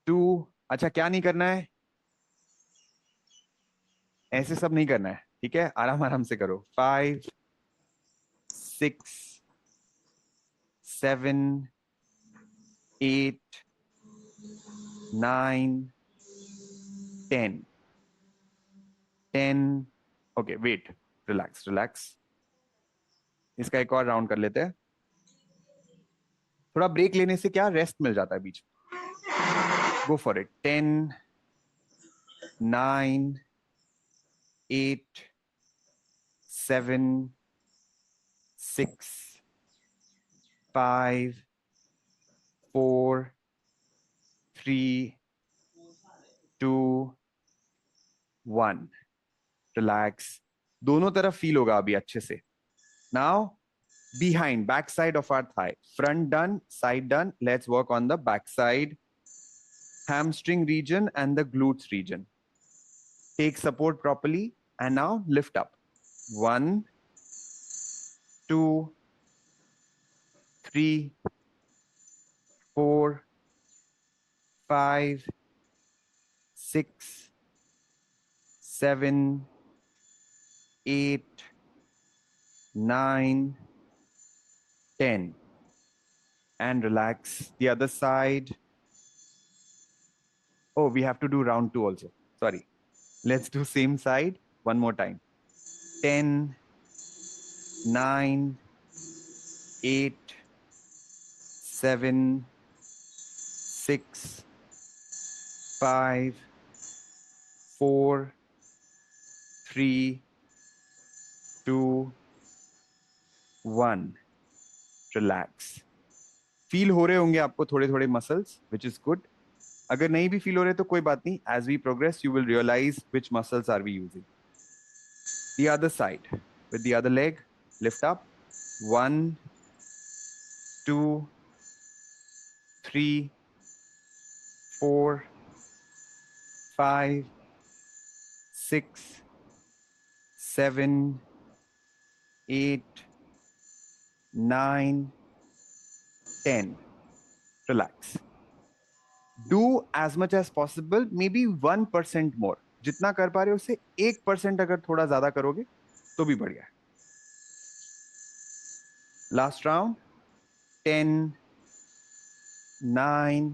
To. अच्छा, क्या नहीं करना है? ऐसे सब नहीं करना है, ठीक है? आराम आराम से करो। 5, 6, 7, 8, 9, 10। 10। Okay, wait. Relax relax. इसका एक और राउंड कर लेते हैं। थोड़ा ब्रेक लेने से क्या रेस्ट मिल जाता है बीच में। Go for it. 10, 9, 8, 7, 6, 5, 4, 3, 2, 1। रिलैक्स। दोनों तरफ फील होगा अभी अच्छे से। Now behind, back side of our thigh. Front done, side done. Let's work on the back side, hamstring region and the glutes region. Take support properly and now lift up. 1, 2, 3, 4, 5, 6, 7, 8, 9, 10. And relax. The other side. Oh, we have to do round 2 also. Sorry. Let's do same side one more time. 10, 9, 8, 7, 6, 5, 4, 3, 2, 1. Relax. Feel हो रहे होंगे आपको थोड़े थोड़े muscles, which is good. अगर नहीं भी feel हो रहे तो कोई बात नहीं। As we progress you will realize which muscles are we using. The other side with the other leg. Lift up. 1, 2, 3, 4, 5, 6, 7, 8, 9, 10. Relax. Do as much as possible, maybe 1% more. जितना कर पा रहे हो उससे 1% अगर थोड़ा ज्यादा करोगे तो भी बढ़िया है। Last round. 10, 9,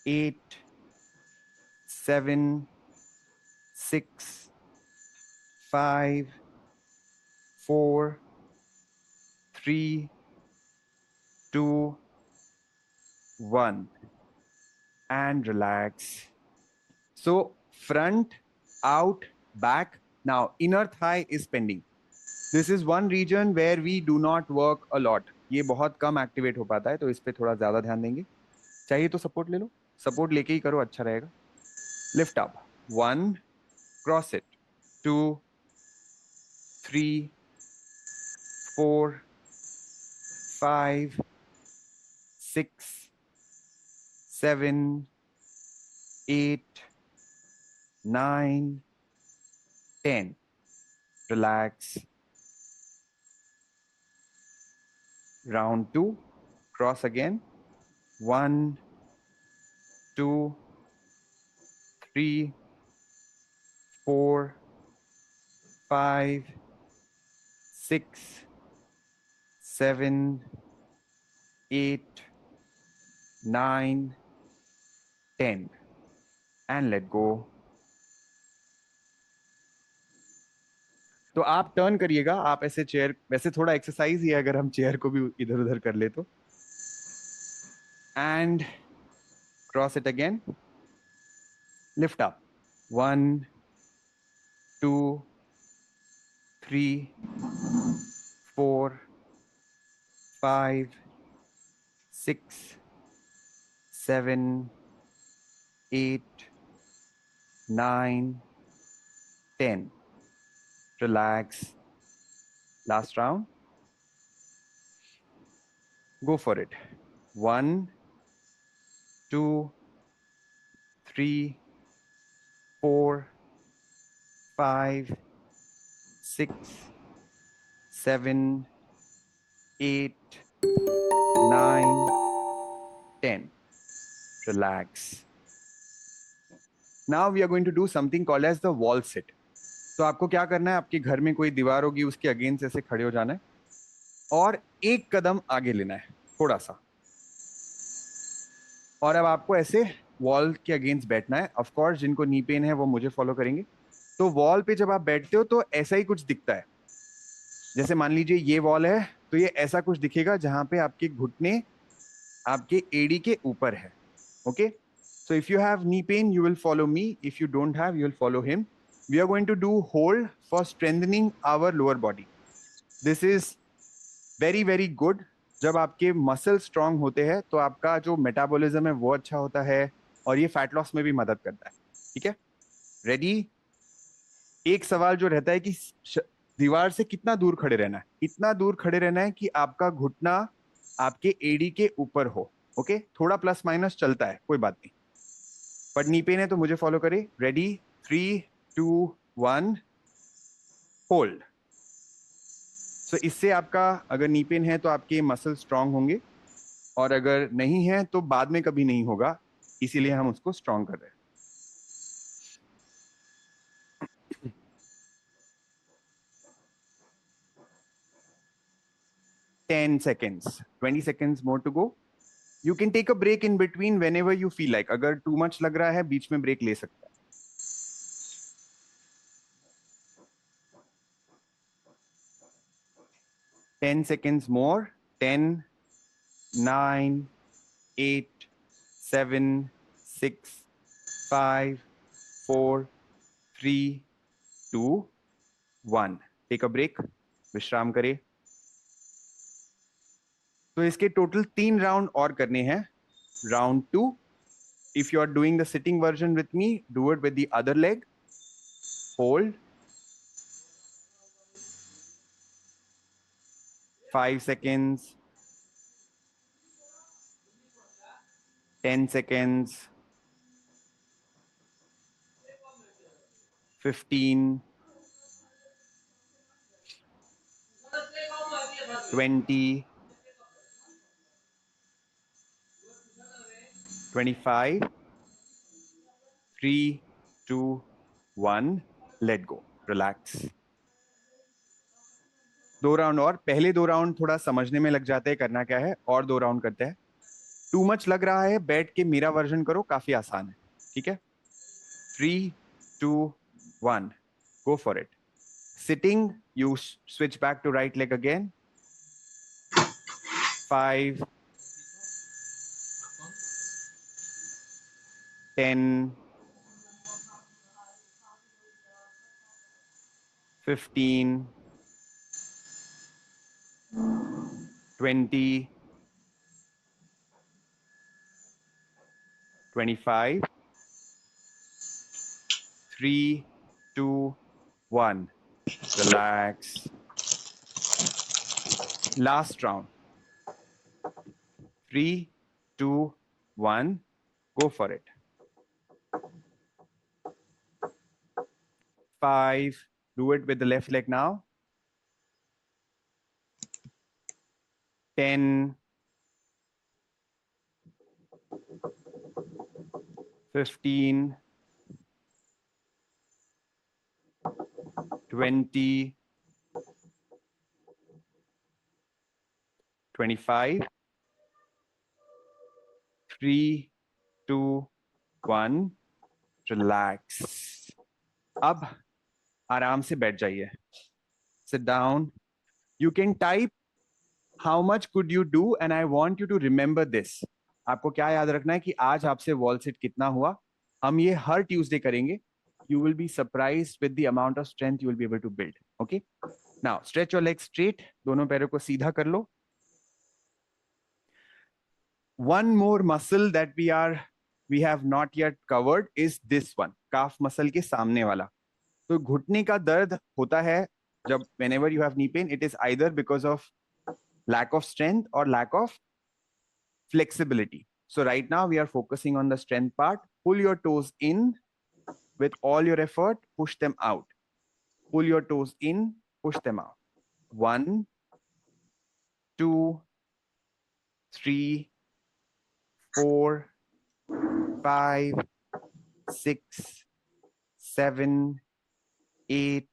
8, 7, 6, 5, 4, 3, 2, 1. And relax. So front, out, back. Now inner thigh is pending. This is one region where we do not work a lot. ये बहुत कम एक्टिवेट हो पाता है, तो इस पे थोड़ा ज्यादा ध्यान देंगे। चाहिए तो सपोर्ट ले लो। सपोर्ट लेके ही करो, अच्छा रहेगा। Lift up. 1, cross it. 2, 3, 4, 5, 6, 7, 8, 9, 10. Relax. Round 2. Cross again. 1, 2, 3, 4, 5, 6, 7, 8, 9, 10. And let go. तो आप टर्न करिएगा। आप ऐसे चेयर, वैसे थोड़ा एक्सरसाइज ही है अगर हम चेयर को भी इधर उधर कर ले तो। And cross it again. Lift up. 1, 2, 3, 4, 5, 6, 7, 8, 9, 10. Relax. Last round. Go for it. 1, 2, 3, 4, 5, 6, 7, 8, 9, 10. relax. Now we are going to do something called as the wall sit. तो आपको क्या करना है, आपके घर में कोई दीवार होगी उसके अगेंस्ट ऐसे खड़े हो जाना है और एक कदम आगे लेना है थोड़ा सा, और अब आपको ऐसे वॉल के अगेंस्ट बैठना है. ऑफ कोर्स जिनको नी पेन है वो मुझे फॉलो करेंगे. तो वॉल पे जब आप बैठते हो तो ऐसा ही कुछ दिखता है. जैसे मान लीजिए ये वॉल है तो ये ऐसा कुछ दिखेगा जहां पे आपके घुटने आपके एड़ी के ऊपर है. Okay, so if you have knee pain you will follow me, if you don't have you will follow him. We are going to do hold for strengthening our lower body. This is very very good. जब आपके muscle strong होते हैं तो आपका जो metabolism है वो अच्छा होता है और ये फैट लॉस में भी मदद करता है. ठीक है, रेडी. एक सवाल जो रहता है कि दीवार से कितना दूर खड़े रहना है. इतना दूर खड़े रहना है कि आपका घुटना आपके एड़ी के ऊपर हो. ओके, थोड़ा प्लस माइनस चलता है, कोई बात नहीं. बट नी पेन है तो मुझे फॉलो करें. Ready, 3 2 1, hold. सो इससे आपका अगर नी पेन है तो आपके मसल स्ट्रांग होंगे और अगर नहीं है तो बाद में कभी नहीं होगा, इसीलिए हम उसको स्ट्रांग कर रहे हैं. 10 seconds, 20 seconds more to go. You can take a break in between whenever you feel like. अगर too much लग रहा है बीच में ब्रेक ले सकते हैं. 10 seconds more. 10, 9, 8, 7, 6, 5, 4, 3, 2, 1. Take a break, विश्राम करें. तो इसके टोटल 3 राउंड और करने हैं. Round 2, if you are doing the sitting version with me, do it with the other leg. Hold 5 seconds, 10 seconds, 15, 20, 25, 3, 2, 1, let go, relax. 2 round और. पहले 2 राउंड थोड़ा समझने में लग जाते हैं करना क्या है, और 2 राउंड करते हैं. टू मच लग रहा है, बैठ के मेरा वर्जन करो, काफी आसान है. ठीक है, 3, 2, 1, go for it. Sitting, you switch back to right leg again. 5, 10, 15, 20, 25, 3, 2, 1. Relax. Last round. 3, 2, 1. Go for it. 5. Do it with the left leg now. 10, 15, 20, 25, 3, 2, 1. Relax. अब आराम से बैठ जाइए. Sit down. You can type how much could you do and I want you to remember this. आपको क्या याद रखना है कि आज आपसे वॉल सिट कितना हुआ. हम ये हर ट्यूसडे करेंगे. You will be surprised with the amount of strength you will be able to build. Okay? Now stretch your legs straight. दोनों पैरों को सीधा कर लो. One more muscle that we have not yet covered is this one, calf muscle के सामने वाला. तो घुटने का दर्द होता है जब whenever you have knee pain, it is either because of lack of strength or lack of flexibility. So right now we are focusing on the strength part. Pull your toes in with all your effort, push them out. Pull your toes in, push them out. 1, 2, 3, 4, 5, 6, 7, 8,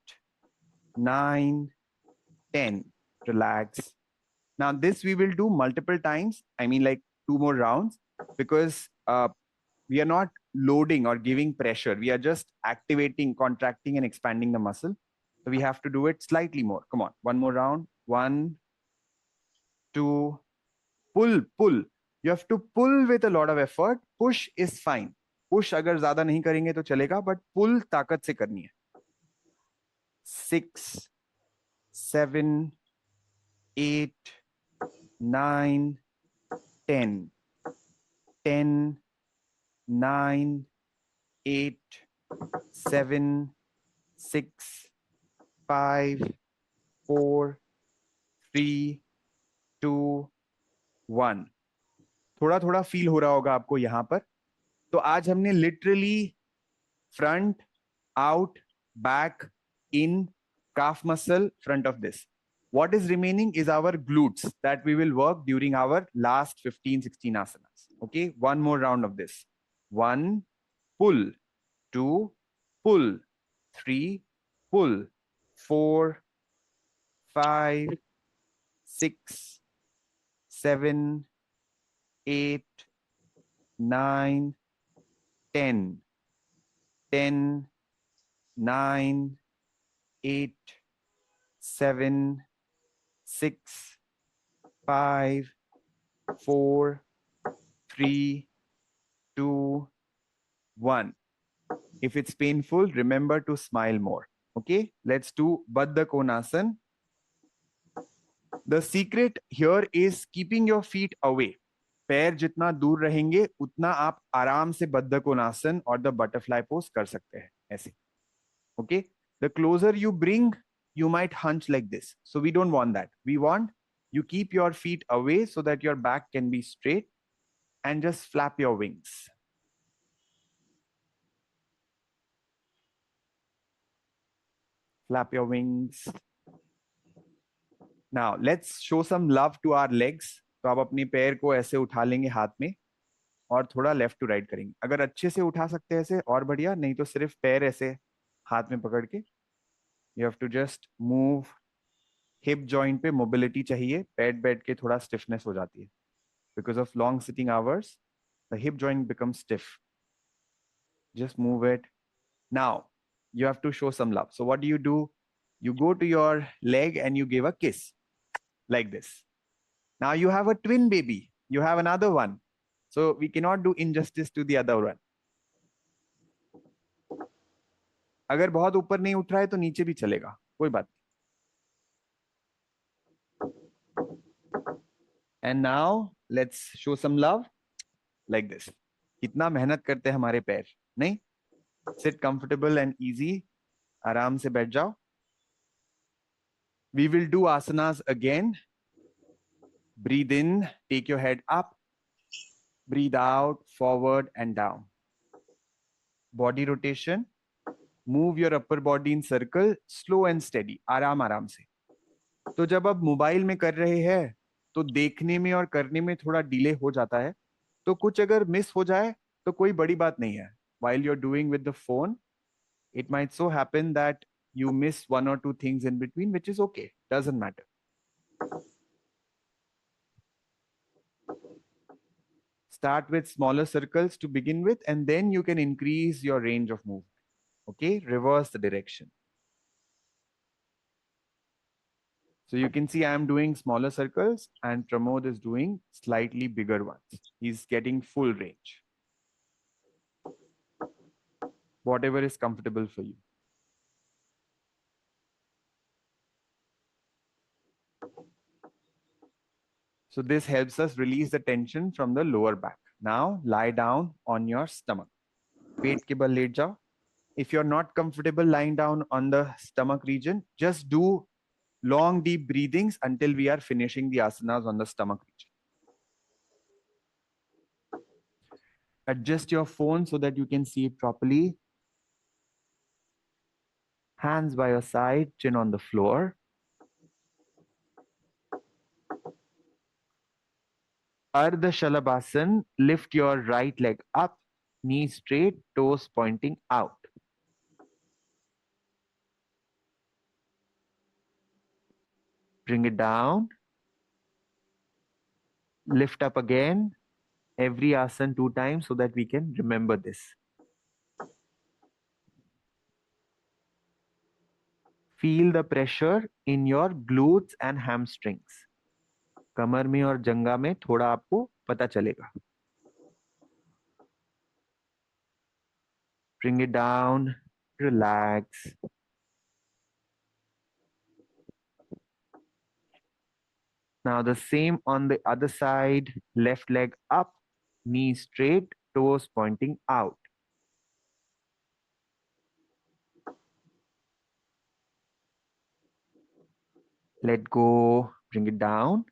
9, 10. Relax. Now this we will do multiple times. I mean like 2 more rounds because we are not loading or giving pressure. We are just activating, contracting and expanding the muscle. So we have to do it slightly more. Come on, one more round. 1, 2, pull, pull. You have to pull with a lot of effort. Push is fine. Push अगर ज्यादा नहीं करेंगे तो चलेगा, but pull ताकत से करनी है. 6, 7, 8, 9, 10. 10, 9, 8, 7, 6, 5, 4, 3, 2, 1. थोड़ा थोड़ा फील हो रहा होगा आपको यहां पर. तो आज हमने literally front, out, back, in, calf muscle, front of this. What is remaining is our glutes that we will work during our last 15, 16 asanas. Okay, one more round of this. 1, pull, 2, pull, 3, pull, 4, 5, 6, 7, 8, 9, 10. 10, 9, 8, 7, 6, 5, 4, 3, 2, 1. If it's painful, remember to smile more. Okay, let's do Baddha Konasana. The secret here is keeping your feet away. पैर जितना दूर रहेंगे उतना आप आराम से बद्ध कोणासन और द बटरफ्लाई पोज कर सकते हैं ऐसे. Okay, the closer you bring, you might hunch like this. So we don't want that. We want you keep your feet away so that your back can be straight and just flap your wings. Flap your wings. Now let's show some love to our legs. तो आप अपने पैर को ऐसे उठा लेंगे हाथ में और थोड़ा लेफ्ट टू राइट करेंगे. अगर अच्छे से उठा सकते हैं ऐसे और बढ़िया, नहीं तो सिर्फ पैर ऐसे हाथ में पकड़ के. You have to just move. Hip joint पे मोबिलिटी चाहिए. बैठ बैठ के थोड़ा स्टिफनेस हो जाती है. Because of long sitting hours, the hip joint becomes stiff. Just move it. Now, you have to show some love. So what do? You go to your leg and you give a kiss like this. Now you have a twin baby. You have another one. So we cannot do injustice to the other one. अगर बहुत ऊपर नहीं उठ रहा है तो नीचे भी चलेगा, कोई बात नहीं. And now let's show some love like this. कितना मेहनत करते हैं हमारे पैर, नहीं? Sit comfortable and easy. आराम से बैठ जाओ. We will do asanas again. Breathe in, take your head up. Breathe out, forward and down. Body rotation. Move your upper body in circle, slow and steady. आराम आराम से. तो जब आप मोबाइल में कर रहे हैं तो देखने में और करने में थोड़ा डिले हो जाता है. तो कुछ अगर मिस हो जाए तो कोई बड़ी बात नहीं है. While you're doing with the phone, it might so happen that you miss 1 or 2 things in between, which is okay. Doesn't matter. Start with smaller circles to begin with, and then you can increase your range of movement. Okay, reverse the direction. So you can see I'm doing smaller circles and Pramod is doing slightly bigger ones. He's getting full range. Whatever is comfortable for you. So this helps us release the tension from the lower back. Now lie down on your stomach. पेट के बल late जाओ. If you're not comfortable lying down on the stomach region, just do long deep breathings until we are finishing the asanas on the stomach region. Adjust your phone so that you can see it properly. Hands by your side, chin on the floor. Ardha Shalabhasan, lift your right leg up Knees straight, toes pointing out. Bring it down. Lift up again. Every asana 2 times so that we can remember this. Feel the pressure in your glutes and hamstrings. कमर में और जंगा में थोड़ा आपको पता चलेगा. Bring it down. Relax. Now the same on the other side. Left leg up, knees straight, toes pointing out. Let go. Bring it down.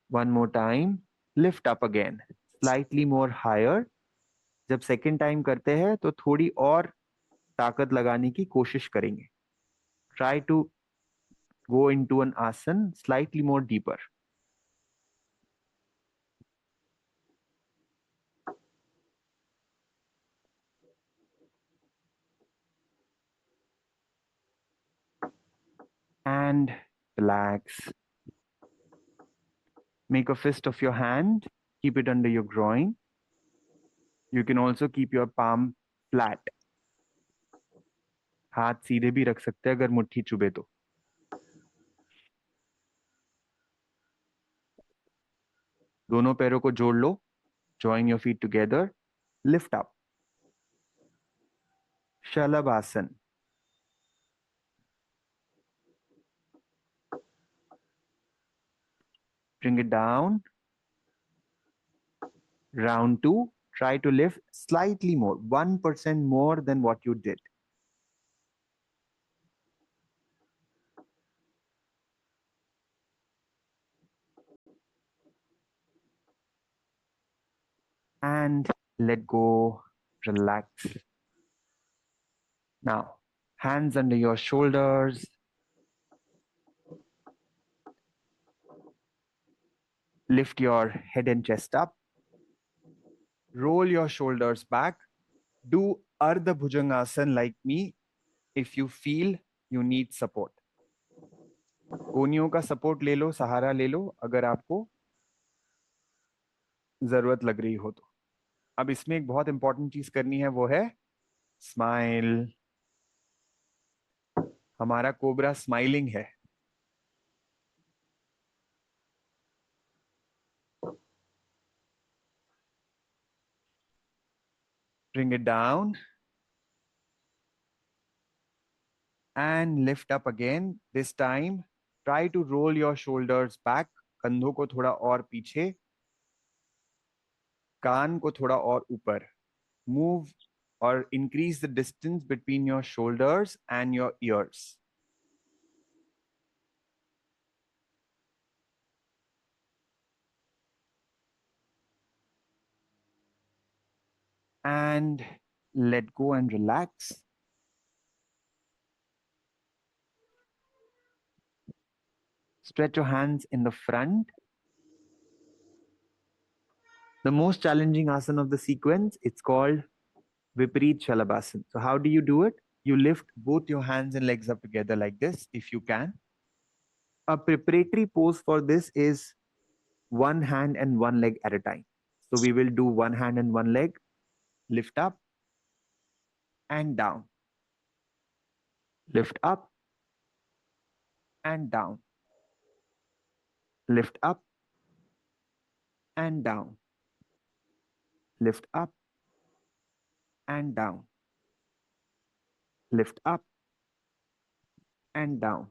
One more time. Lift up again. Slightly more higher. जब second time करते हैं तो थोड़ी और ताकत लगाने की कोशिश करेंगे. Try to go into an asana slightly more deeper. And relax. Make a fist of your hand. Keep it under your groin. You can also keep your palm flat. हाथ सीधे भी रख सकते हैं अगर मुट्ठी चुभे तो. दोनों पैरों को जोड़ लो. Join your feet together. Lift up. Shalabhasan. Bring it down. Round 2. Try to lift slightly more, 1% more than what you did. And let go. Relax. Now, hands under your shoulders. Lift your head and chest up. Roll your shoulders back. Do Ardha Bhujangasana like me if you feel you need support. कोनियों का support ले लो, सहारा ले लो अगर आपको जरूरत लग रही हो तो. अब इसमें एक बहुत इंपॉर्टेंट चीज करनी है, वो है स्माइल. हमारा कोबरा स्माइलिंग है. Bring it down and lift up again. This time, try to roll your shoulders back. कंधों को थोड़ा और पीछे, कान को थोड़ा और ऊपर. Move or increase the distance between your shoulders and your ears. And let go and relax. Stretch your hands in the front. The most challenging asana of the sequence, it's called Viparit Shalabhasan. So how do you do it? You lift both your hands and legs up together like this, if you can. A preparatory pose for this is one hand and one leg at a time. So we will do one hand and one leg, lift up and down, lift up and down, lift up and down, lift up and down, lift up and down,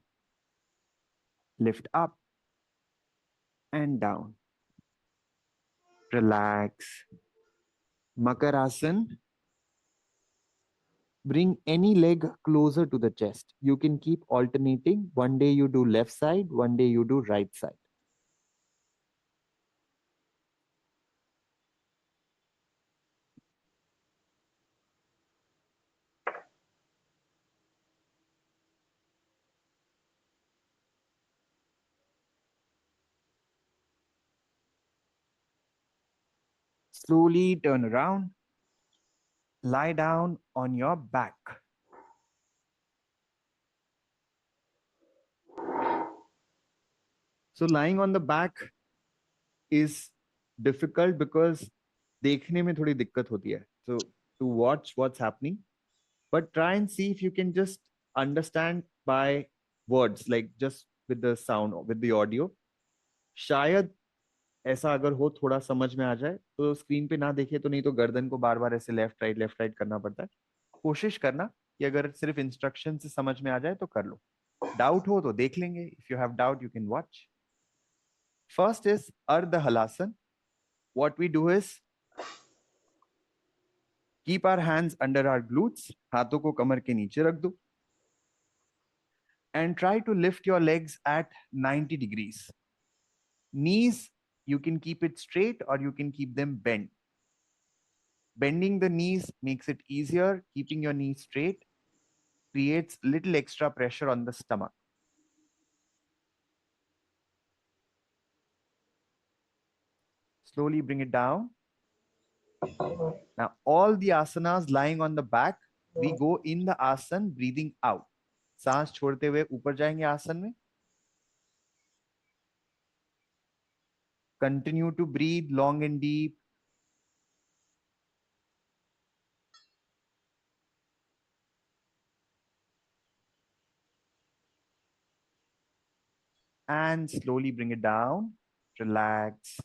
lift up and down. Relax. Makarasan. Bring any leg closer to the chest. You can keep alternating. One day you do left side, one day you do right side. Slowly turn around. Lie down on your back. So lying on the back is difficult because देखने में थोड़ी दिक्कत होती है. So to watch what's happening, but try and see if you can just understand by words, like just with the sound, with the audio. शायद ऐसा अगर हो थोड़ा समझ में आ जाए तो स्क्रीन पे ना देखे तो, नहीं तो गर्दन को बार बार ऐसे लेफ्ट राइट करना पड़ता है. कोशिश करना कि अगर सिर्फ इंस्ट्रक्शन से समझ में आ जाए तो कर लो. डाउट हो तो देख लेंगे. If you have doubt you can watch. First is ardha halasana. What we do is keep our hands under our glutes. हाथों को कमर के नीचे रख दो. And try to lift your legs at 90 degrees. Knees, you can keep it straight or you can keep them bent. Bending the knees makes it easier. Keeping your knees straight creates little extra pressure on the stomach. Slowly bring it down. Now, all the asanas lying on the back, we go in the asan, breathing out. सांस छोड़ते हुए ऊपर जाएंगे आसन में. Continue to breathe long and deep. And slowly bring it down. Relax.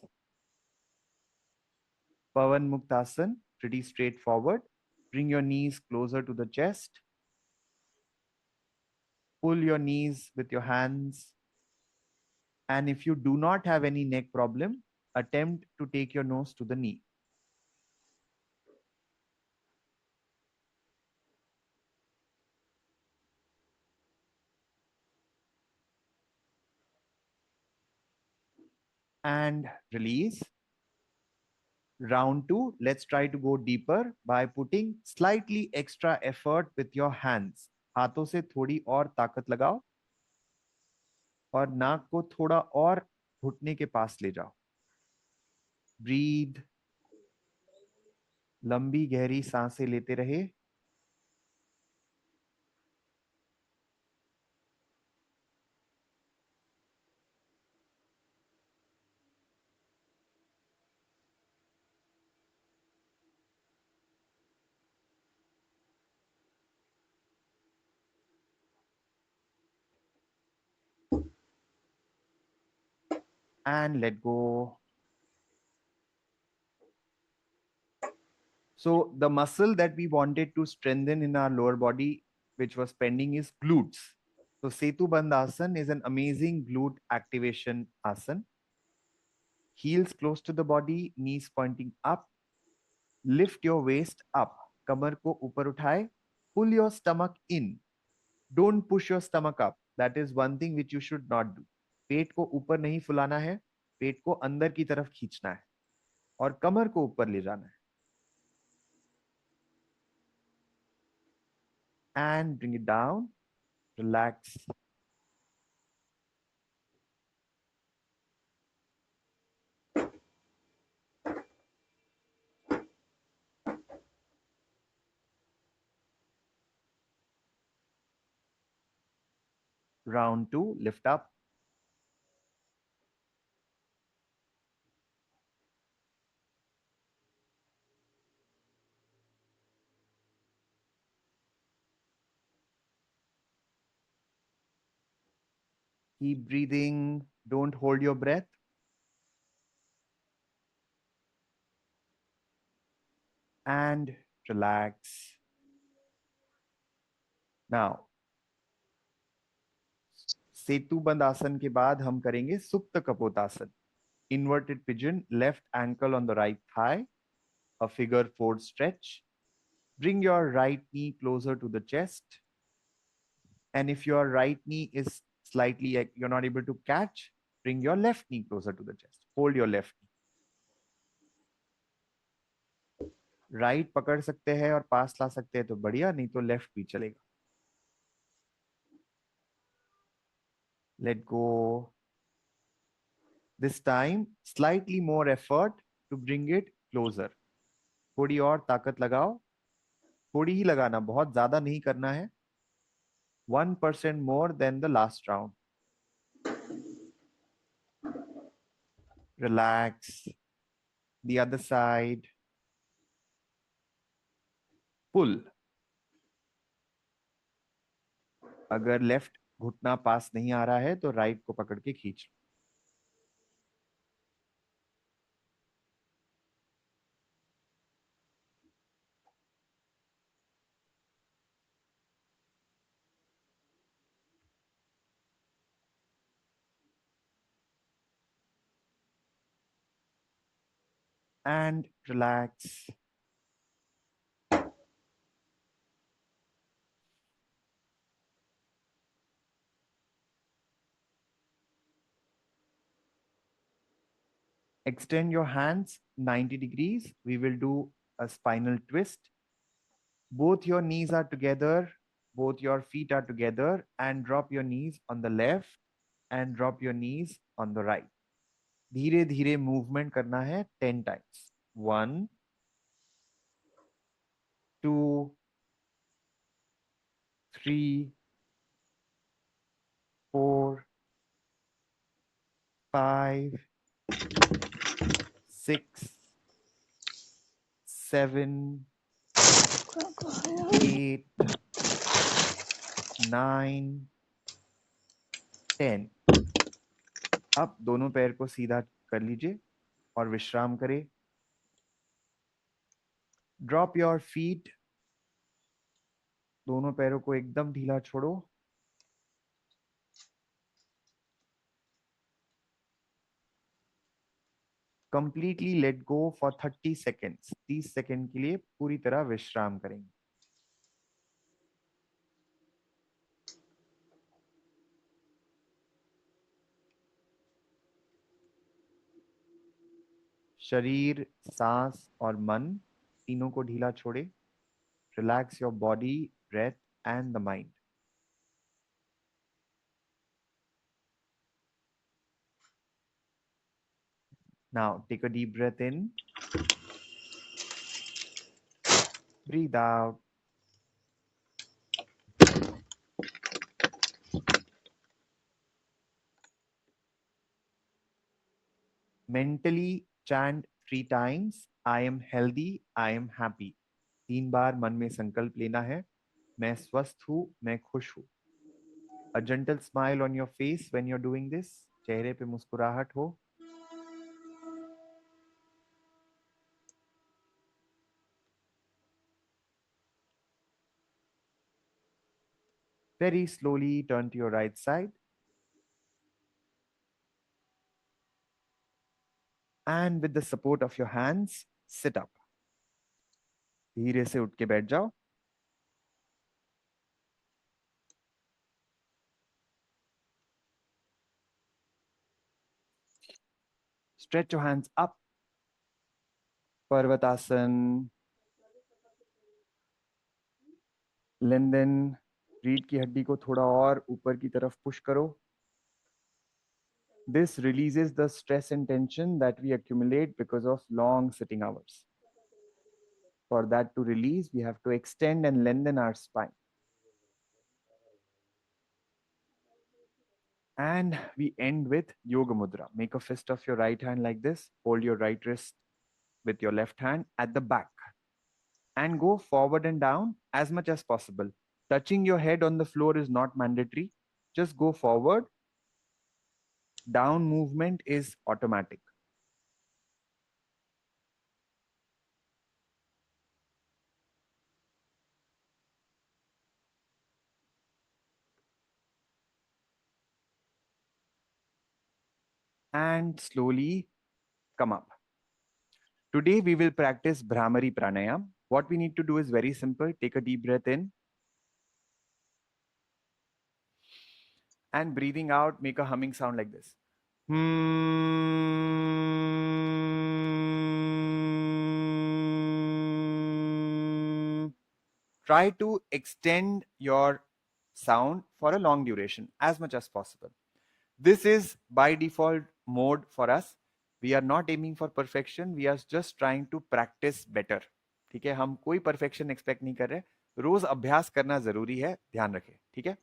Pavan Muktasan, pretty straightforward. Bring your knees closer to the chest. Pull your knees with your hands. And if you do not have any neck problem, attempt to take your nose to the knee. And release. Round 2, let's try to go deeper by putting slightly extra effort with your hands. हाथों से थोड़ी और ताकत लगाओ और नाक को थोड़ा और घुटने के पास ले जाओ. Breathe. लंबी गहरी सांसें लेते रहे. And let go. So the muscle that we wanted to strengthen in our lower body, which was pending, is glutes. So Setu Bandhasan is an amazing glute activation asan. Heels close to the body, knees pointing up. Lift your waist up. कमर को ऊपर उठाए. Pull your stomach in. Don't push your stomach up. That is one thing which you should not do. पेट को ऊपर नहीं फुलाना है. पेट को अंदर की तरफ खींचना है और कमर को ऊपर ले जाना है. And bring it down. Relax. Round 2, lift up. Keep breathing. Don't hold your breath. And relax. Now, सेतु बंद आसन के बाद हम करेंगे सुप्त kapotasana. Inverted pigeon, left ankle on the right thigh, a figure 4 stretch. Bring your right knee closer to the chest. And if your right knee is slightly, you're not able to catch, bring your left knee closer to the chest. Hold your left knee. Right पकड़ सकते हैं और पास ला सकते हैं तो बढ़िया, नहीं तो लेफ्ट भी चलेगा. Let go. This time, slightly more effort to bring it closer. थोड़ी और ताकत लगाओ, थोड़ी ही लगाना, बहुत ज्यादा नहीं करना है. 1% more than the last round. Relax. The other side. Pull. अगर लेफ्ट घुटना पास नहीं आ रहा है तो राइट को पकड़ के खींच लो. And relax. Extend your hands 90 degrees. We will do a spinal twist. Both your knees are together, both your feet are together, and drop your knees on the left and drop your knees on the right. धीरे धीरे movement करना है 10 times. 1, 2, 3, 4, 5, 6, 7, 8, 9, 10. अब दोनों पैर को सीधा कर लीजिए और विश्राम करें. Drop your feet. दोनों पैरों को एकदम ढीला छोड़ो. Completely let go for 30 seconds. 30 second के लिए पूरी तरह विश्राम करेंगे. शरीर, सांस और मन तीनों को ढीला छोड़े. Relax your body, breathe and the mind. Now take a deep breath in. Breathe out. Mentally chant 3 times. I am healthy, I am happy. 3 बार मन में संकल्प लेना है. मैं स्वस्थ हूं, मैं खुश हूं. A gentle smile on your face when you're doing this. चेहरे पे मुस्कुराहट हो. Very slowly turn to your right side. And with the support of your hands, sit up. धीरे से उठ के बैठ जाओ. Stretch your hands up. पर्वतासन. लेंदन. रीढ़ की हड्डी को थोड़ा और ऊपर की तरफ पुश करो. This releases the stress and tension that we accumulate because of long sitting hours. For that to release, we have to extend and lengthen our spine. And we end with Yoga Mudra. Make a fist of your right hand like this. Hold your right wrist with your left hand at the back. And go forward and down as much as possible. Touching your head on the floor is not mandatory. Just go forward. Down movement is automatic. And slowly come up. Today we will practice Bhramari Pranayam. What we need to do is very simple. Take a deep breath in. And breathing out, make a humming sound like this. Try to extend your sound for a long duration as much as possible. This is by default mode for us. We are not aiming for perfection, we are just trying to practice better. ठीक है, हम कोई perfection expect नहीं कर रहे, रोज अभ्यास करना जरूरी है, ध्यान रखें। ठीक है,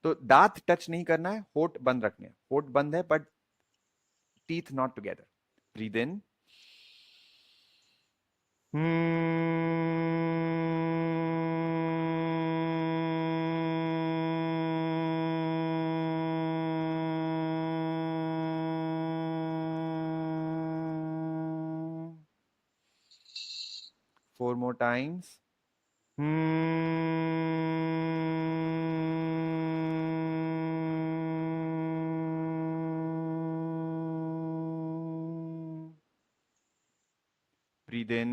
तो दांत टच नहीं करना है, होठ बंद रखने हैं, होठ बंद है but teeth not together. Breathe in, four more times. Breathe in.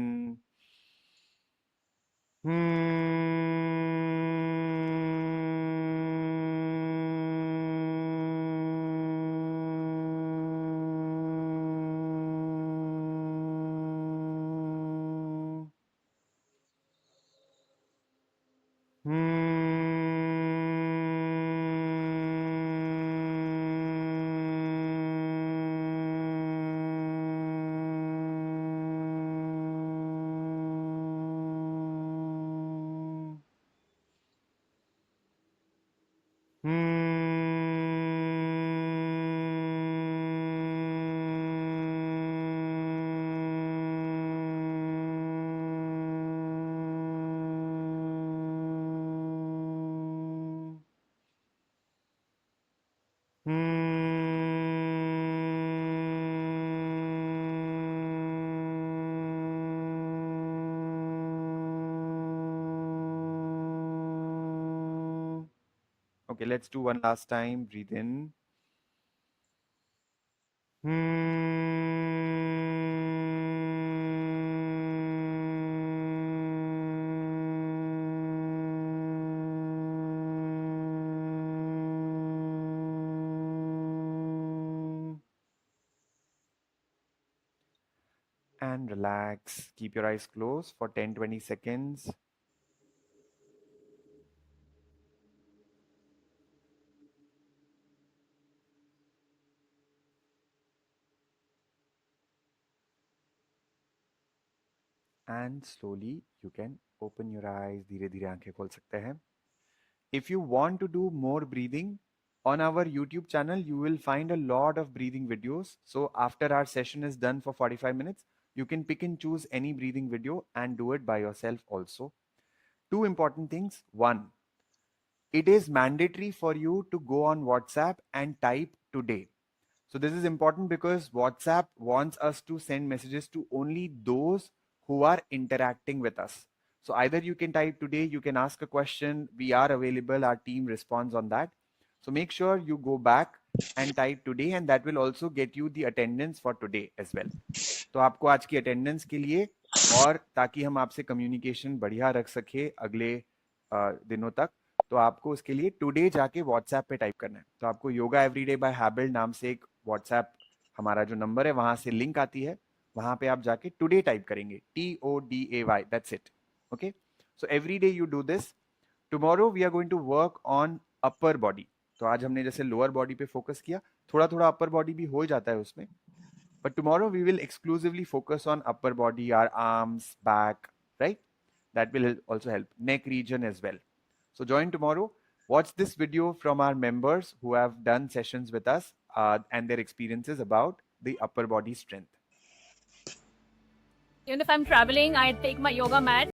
Okay, let's do one last time. Breathe in. And relax. Keep your eyes closed for 10-20 seconds. And slowly you can open your eyes. धीरे धीरे आंखें खोल सकते हैं. If you want to do more breathing, on our YouTube channel, you will find a lot of breathing videos. So after our session is done for 45 minutes, you can pick and choose any breathing video and do it by yourself also. Two important things. One, it is mandatory for you to go on WhatsApp and type today. So this is important because WhatsApp wants us to send messages to only those who are interacting with us. So either you can type today, you can ask a question, we are available, our team responds on that. So make sure you go back and type today, and that will also get you the attendance for today as well. तो आपको आज की attendance के लिए और ताकि हम आपसे कम्युनिकेशन बढ़िया रख सके अगले दिनों तक, तो आपको उसके लिए टुडे जाके व्हाट्सएप पे टाइप करना है। तो आपको योगा एवरीडे बाय हैबिल नाम से एक व्हाट्सएप हमारा जो नंबर है वहां से लिंक आती है, वहां पे आप जाके टुडे टाइप करेंगे, TODAY, that's it. Okay, so every day you do this. Tomorrow we are going to work on upper body. तो आज हमने जैसे लोअर बॉडी पे फोकस किया, थोड़ा थोड़ा अपर बॉडी भी हो जाता है उसमें, but tomorrow we will exclusively focus on upper body, our arms, back, right? That will also help. Neck region as well. So join tomorrow. Watch this video from our members who have done sessions with us and their experiences about the upper body strength. Even if I'm traveling, I take my yoga mat